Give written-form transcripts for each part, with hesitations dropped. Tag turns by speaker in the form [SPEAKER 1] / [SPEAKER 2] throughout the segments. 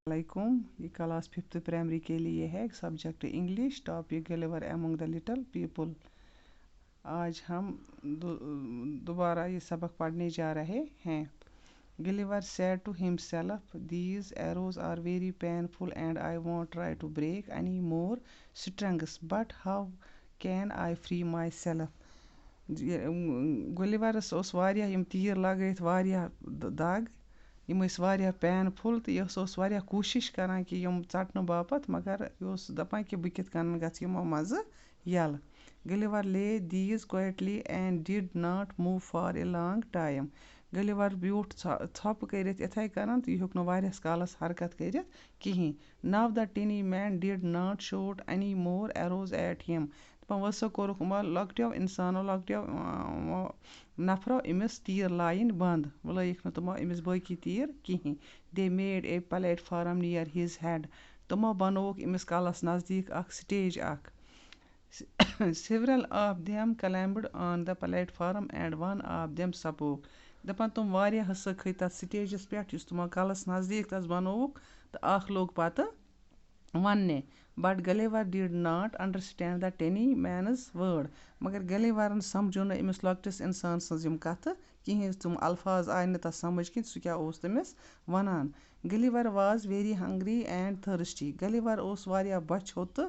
[SPEAKER 1] वालेकुम। ये class 5th primary के लिए है। Subject English, topic Gulliver among the little people. आज हम दोबारा ये सबक पढ़ने जा रहे हैं। गिलिवर said to himself, these arrows are very painful and I won't try to break any more strings, but how can I free myself? गुलिवरस ओस वारिया यम तीर लगैत वारिया दाग यम वारिया पेनफुल तो यह वारिया कोशिश करान कि यम षटन बापत मगर यह दपान कि बह कित कन गछ यमो मज यल Gulliver lay these quietly and did not move for a long time. Gulliver ब्यूट थप करित इथे कन तो यह हेक वारियास कालस हरकत करित कहीं. Now the tiny man did not shoot any more arrows at him. वसो कोरुक लकट्यो इंसानो लकट्यो नफरो इमिस तीर लाइन बंद लयक न तमो इमिस बाकी तीर कहीं. They made a platform near his head. तमो बनोक इमिस कालस नजदीक अख स्टेज अख. Several of them climbed on the platform and one of them spoke. दपान तुम वारिया हस खै तथ स्टेजस पे तुम कलस नजदीक तस बनोक तो अख लोग पत वन्ने. But Gulliver did not understand the tiny man's word. मगर गलीवरन समझो न इमिस लकटिस इंसान सज यम कथ कहीं तुम अल्फाज आय न तस समझ कि सु क्या ओस तमिस वनान. Gulliver was very hungry and thirsty. Gulliver ओस वारिया बच होत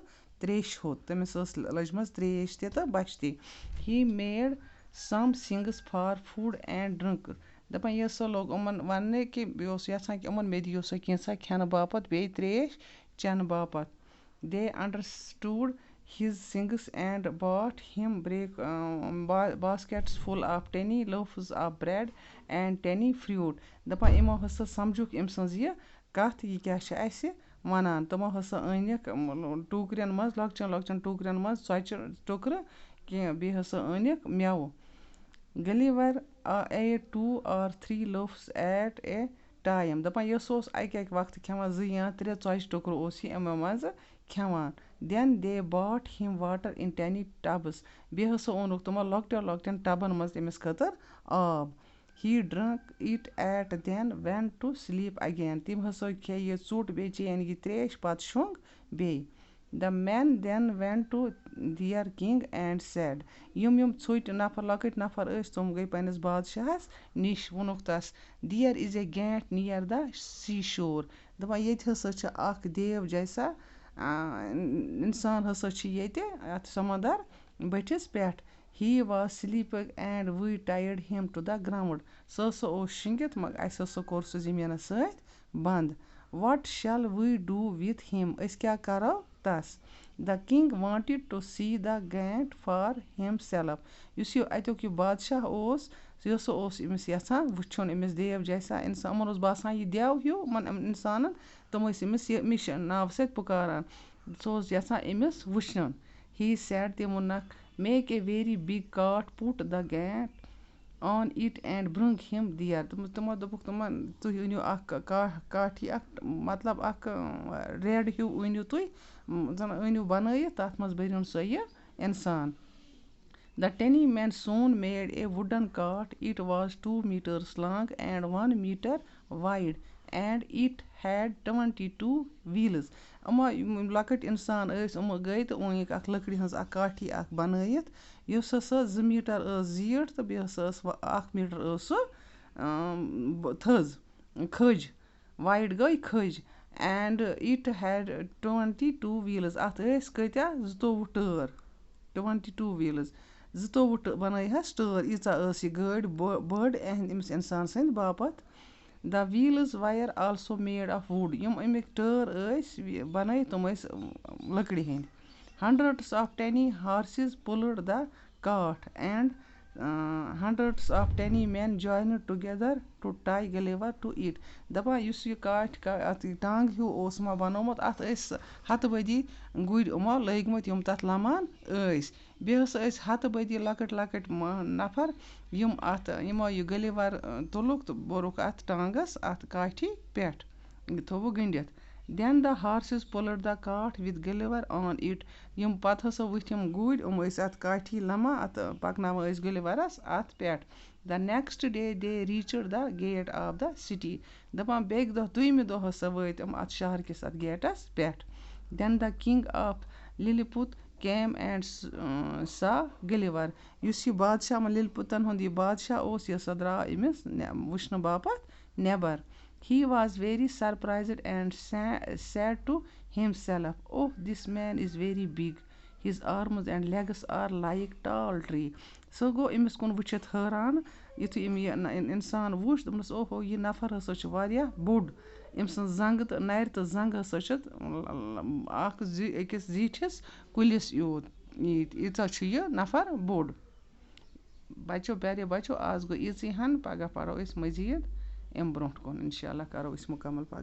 [SPEAKER 1] त्रेश होत तमिस ओस लजमस त्रेश ते तो बच ते. He made some things for food and drink. दपान ये सो लोग उमन वन्ने कि बेस यछान कि उमन मे दियो सो कैंसा खेन बापत बे त्रेश चन बापत. They understood his things and bought him baskets full of tiny loaves of bread and tiny fruit. दपान इमो हस समझुक इम सज ये कथ ये क्या छ ऐसे वनान. तमो हस अनिक टूकरन मज लकचन लकचन टूकरन मज षोच टुकर कि बे हस अनिक मेव. Gulliver ate 2 or 3 loaves at a time. दपान यस ओस अक वक्त खेवान 2 या 3 षोच टुकर ओस ये इमो मज खेवान. Then they bought him water in tiny tubs. बे हस ओनुक तमो लकट्यो लकटन टबन मज तमिस खतर आब. He drank it and then went to sleep again. तिम हस खे ये चुट बे चेन ये त्रेश पत शुंग बे. The men then went to their king and said, यम छुट नफर लकट नफर तुम गई पन्निस बादशाहस निश वोनुक तस, there is a gate near the seashore. दपा ये हस अख देव जैसा इंसान हस ये समंदर बटिस पे. He was sleeping and we tied him to the ground. सो शिंगित मग अस हस कोर सो जमीन सत बंद. What shall we do with him? अस क्या करो तस. The king wanted to see the gate for himself. युस यो अत्युक यो बादशाह ओस यस ओस इमिस यछान वुछुन इमिस देव जैसा इंसान. अमन ओस बासान ये देव हियो मन इंसान तम इमिस ये मिश नाव सत पुकारान. सो ओस यछान इमिस वुछन. He said तिम वोनक, make a very big cart, put the gate on it and bring him there. तमो दोपुक तमन तुह अनियो अख काठी अख मतलब अख रेड हिउ अनियो तुह जन अनियो बनायित तथ मज बरियोन सो ये इंसान. The tiny man soon made a wooden cart. It was 2 meters long and 1 meter wide and it had 22 wheels. अमा लकट इंसान गई तो ओनिक अख लकड़ी हंस अख काठी अख बनायित युस हसा 2 मीटर जीट तो बे हस 1 मीटर सो थज खज वाइड गई खज. And it had 22 wheels. अथ कत्या 22 टर् 22 wheels. 22 बनाई हस टर् ईचा ये गाड़ी बड़ अमिस इंसान सद बापत. The wheels were also made of wood. यम अमिक टर् बनाई तुम लकड़ी हंद. Hundreds of tiny horses pulled the cart and hundreds of tiny men joined together to tie Gulliver to it. दपा युस ये काठ टांग हिउ ओस मा बनोमुत अथ हत बदी गुड़ उमो लगमुत यम तथ लमान बे हस हत बदी लकट लकट नफर यम अथ यमो ये Gulliver तुलुक तो बोरुक अथ टांगस अथ काठी पेट थोव गंडित. Then the horses pulled the cart with Gulliver on it. Yum پتہٕ ہسا وٕتھۍ یِم گُرۍ ٲسۍ اَتھ کاٹھی لَمان اَتھ پَکناوان ٲسۍ گُلِورَس اَتھ پٮ۪ٹھ. The next day they reached the gate of the city. دَپان بیٚکہِ دۄہ دوٚیمہِ دۄہ ہسا وٲتۍ یِم اَتھ شہرکِس اَتھ گیٹَس پٮ۪ٹھ. Then the king of Lilliput came and saw Gulliver. یُس یہِ بادشاہ لِلپُتَن ہُنٛد یہِ بادشاہ اوس یہِ ہسا درٛاو أمِس وٕچھنہٕ باپتھ نٮ۪بر. He was very surprised and said to himself, "Oh, this man is very big. His arms and legs are like tall tree." سُہ گوٚو أمِس کُن وٕچھِتھ حٲران یُتھُے أمۍ یہِ اِنسان وُچھ دوٚپنَس اوہو یہِ نفر ہسا چھُ واریاہ بوٚڑ. أمۍ سٕنٛز زنٛگہٕ تہٕ نَرِ تہٕ زنٛگہٕ ہسا چھِ اکھ أکِس زیٖٹھِس کُلِس ییٖژاہ چھُ یہِ نفر بوٚڑ. بچو پیارے بچو آز گوٚو ییٖژٕے ہن پگاہ پرو أسۍ مٔزیٖد اَمہِ برونٛٹھ کُن اِنشاء اللہ کرو أسۍ مُکمل پگاہ.